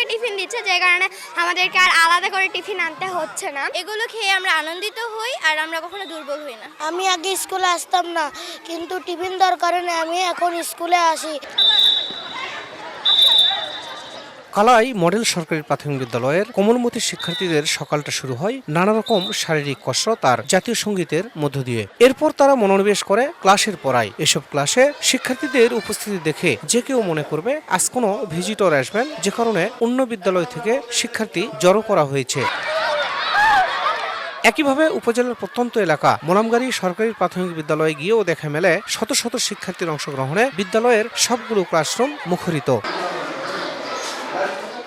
থেকে টিফিন দিচ্ছে, যে কারণে আমাদেরকে আর আলাদা করে টিফিন আনতে হচ্ছে না। এগুলো খেয়ে আমরা আনন্দিত হই আর আমরা কখনো দুর্বল হই না। আমি আগে স্কুলে আসতাম না, কিন্তু টিফিন দেওয়ার কারণে আমি এখন স্কুলে আসি। কালাই মডেল সরকারি প্রাথমিক বিদ্যালয়ের কোমলমতি শিক্ষার্থীদের সকালটা শুরু হয় নানা রকম শারীরিক কসরত আর জাতীয় সঙ্গীতের মধ্য দিয়ে। এরপর তারা মনোনিবেশ করে ক্লাসের পড়ায়। এসব ক্লাসে শিক্ষার্থীদের উপস্থিতি দেখে যে কেউ মনে করবে আজ কোনো ভিজিটর আসবেন, যে কারণে অন্য বিদ্যালয় থেকে শিক্ষার্থী জড়ো করা হয়েছে। একইভাবে উপজেলার প্রত্যন্ত এলাকা মোলামগাড়ি সরকারি প্রাথমিক বিদ্যালয়ে গিয়েও দেখা মেলে শত শত শিক্ষার্থীর অংশগ্রহণে বিদ্যালয়ের সবগুলো ক্লাসরুম মুখরিত।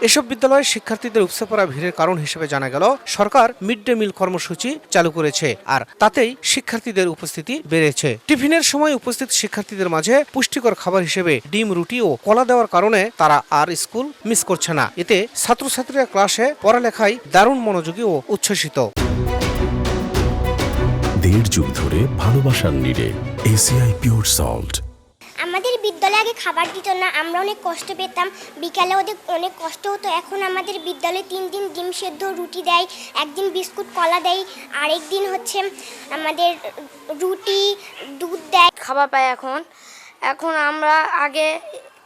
এসব বিদ্যালয়ের শিক্ষার্থীদের উপচে পড়া ভিড়ের কারণ হিসেবে জানা গেল, সরকার মিড ডে মিল কর্মসূচি চালু করেছে, আর তাতেই শিক্ষার্থীদের উপস্থিতি বেড়েছে। টিফিনের সময় উপস্থিত শিক্ষার্থীদের মাঝে পুষ্টিকর খাবার হিসেবে ডিম, রুটি ও কলা দেওয়ার কারণে তারা আর স্কুল মিস করছে না। এতে ছাত্রছাত্রীরা ক্লাসে পড়ালেখায় দারুণ মনোযোগী ও উচ্ছ্বসিত। দেড় যুগ ধরে ভালোবাসার নিড়ে এসিআই পিওর সল্ট। আমাদের বিদ্যালয়ে আগে খাবার দিত না, আমরা অনেক কষ্ট পেতাম, বিকালে ওদের অনেক কষ্ট হতো। এখন আমাদের বিদ্যালয়ে 3 দিন ডিম সেদ্ধ রুটি দেয়, একদিন বিস্কুট কলা দেয়, আরেক দিন হচ্ছে আমাদের রুটি দুধ দেয়। খাবার পাই এখন আমরা আগে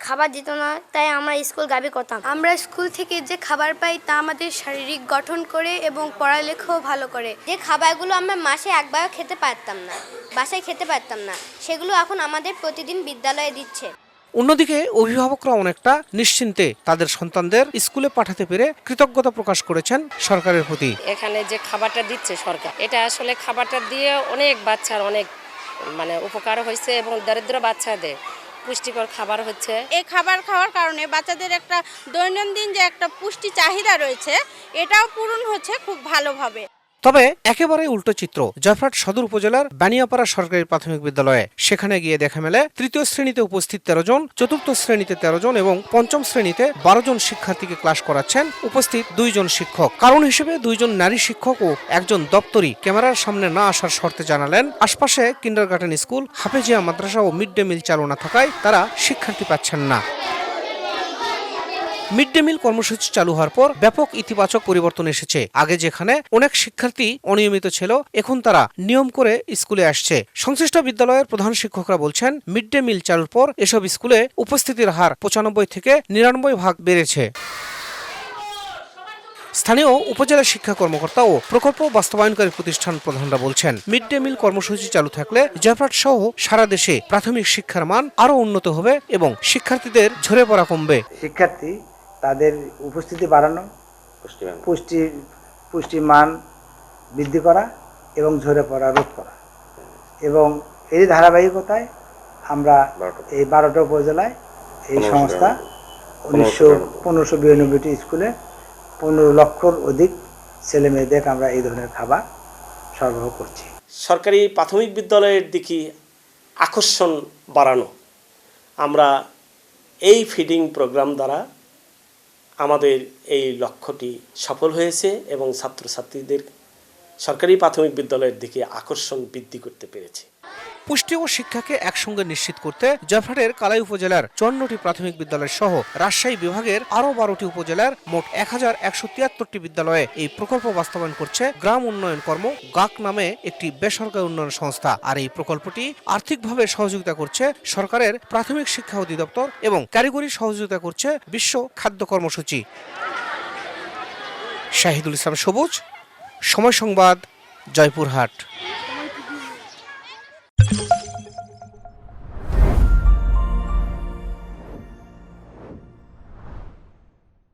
খাবার দিত না, তাই আমরা স্কুল গাবি করতাম। আমরা স্কুল থেকে যে খাবার পাই তা আমাদের শারীরিক গঠন করে এবং পড়ালেখাও ভালো করে। যে খাবারগুলো আমরা মাসে একবার খেতে পারতাম না, বাসায় খেতে পারতাম না, সেগুলো এখন আমাদের প্রতিদিন বিদ্যালয়ে দিচ্ছে। অন্যদিকে অভিভাবকরা অনেকটা নিশ্চিন্তে তাদের সন্তানদের স্কুলে পাঠাতে পেরে কৃতজ্ঞতা প্রকাশ করেছেন সরকারের প্রতি। এখানে যে খাবারটা দিচ্ছে সরকার, এটা আসলে খাবারটা দিয়ে অনেক বাচ্চার অনেক উপকার হয়েছে এবং দরিদ্র বাচ্চাদের পুষ্টিকর খাবার হচ্ছে। এই খাবার খাওয়ার কারণে বাচ্চাদের একটা দৈনন্দিন যে একটা পুষ্টি চাহিদা রয়েছে, এটাও পূরণ হচ্ছে খুব ভালোভাবে। তবে একেবারে উল্টো চিত্র জয়পুরহাট সদর উপজেলার বানিয়াপাড়া সরকারি প্রাথমিক বিদ্যালয়ে। সেখানে গিয়ে দেখা মেলে তৃতীয় শ্রেণীতে উপস্থিত 13 জন, চতুর্থ শ্রেণীতে 13 জন এবং পঞ্চম শ্রেণীতে 12 জন শিক্ষার্থীকে ক্লাস করাচ্ছেন উপস্থিত 2 জন শিক্ষক। কারণ হিসেবে 2 জন নারী শিক্ষক ও একজন দপ্তরি ক্যামেরার সামনে না আসার শর্তে জানালেন, আশপাশে কিন্ডারগার্টেন স্কুল, হাফেজিয়া মাদ্রাসা ও মিড ডে মিল চালু না থাকায় তারা শিক্ষার্থী পাচ্ছেন না। মিড ডে মিল কর্মসূচি চালু হওয়ার পর ব্যাপক ইতিবাচক পরিবর্তন এসেছে। আগে যেখানে অনেক শিক্ষার্থী অনিয়মিত ছিল, এখন তারা নিয়ম করে স্কুলে আসছে। সংশ্লিষ্ট বিদ্যালয়ের প্রধান শিক্ষকরা বলছেন, মিড ডে মিল চালুর পর এসব স্কুলে উপস্থিতির হার 95 থেকে 99% বেড়েছে। স্থানীয় উপজেলা শিক্ষা কর্মকর্তা ও প্রকল্প বাস্তবায়নকারী প্রতিষ্ঠান প্রধানরা বলছেন, মিড ডে মিল কর্মসূচি চালু থাকলে জয়পুরহাট সহ সারা দেশে প্রাথমিক শিক্ষার মান আরো উন্নত হবে এবং শিক্ষার্থীদের ঝরে পড়া কমবে। শিক্ষার্থী তাদের উপস্থিতি বাড়ানো, পুষ্টির মান বৃদ্ধি করা এবং ঝরে পড়া রোধ করা, এবং এই ধারাবাহিকতায় আমরা এই 12টা উপজেলায় এই সংস্থা 1592টি স্কুলে 15 লক্ষর অধিক ছেলে মেয়েদের আমরা এই ধরনের খাবার সরবরাহ করছি। সরকারি প্রাথমিক বিদ্যালয়ের দিকে আকর্ষণ বাড়ানো, আমরা এই ফিডিং প্রোগ্রাম দ্বারা আমাদের এই লক্ষ্যটি সফল হয়েছে এবং ছাত্রছাত্রীদের সরকারি প্রাথমিক বিদ্যালয়ের দিকে আকর্ষণ বৃদ্ধি করতে পেরেছে। পুষ্টি ও শিক্ষাকে একসঙ্গে নিশ্চিত করতে জয়পুরহাটের কালাই উপজেলার 54টি প্রাথমিক বিদ্যালয় সহ রাজশাহী বিভাগের আরও 12টি উপজেলার মোট 1173টি বিদ্যালয়ে এই প্রকল্প বাস্তবায়ন করছে গ্রাম উন্নয়ন কর্ম গাক নামে একটি বেসরকারি উন্নয়ন সংস্থা। আর এই প্রকল্পটি আর্থিকভাবে সহযোগিতা করছে সরকারের প্রাথমিক শিক্ষা অধিদপ্তর এবং কারিগরি সহযোগিতা করছে বিশ্ব খাদ্য কর্মসূচি। শাহিদুল ইসলাম সবুজ, সময় সংবাদ, জয়পুরহাট।